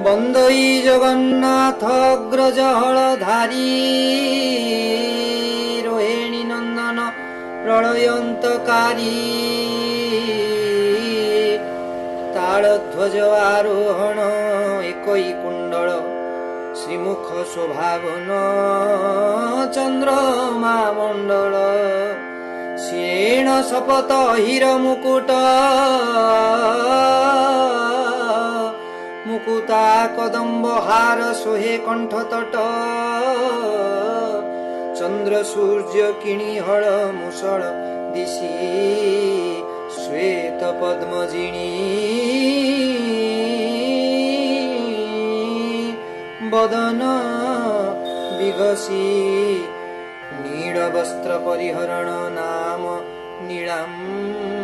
बंदई जगन्नाथ अग्रज हलधारी रोहिणी नंदन प्रलयंतकारी तालध्वज आरोहण एकई कुंडल श्रीमुख शोभावन चंद्रमा मंडल श्येण शपथ हिर मुकुट मुकुता कदम्ब हार सोहे कंठतट चंद्र सूर्य किणी हळ मुसळ दिशी श्वेत पद्मजिणी बदन विगसी नील वस्त्र परिहरण नाम नीलाम्बर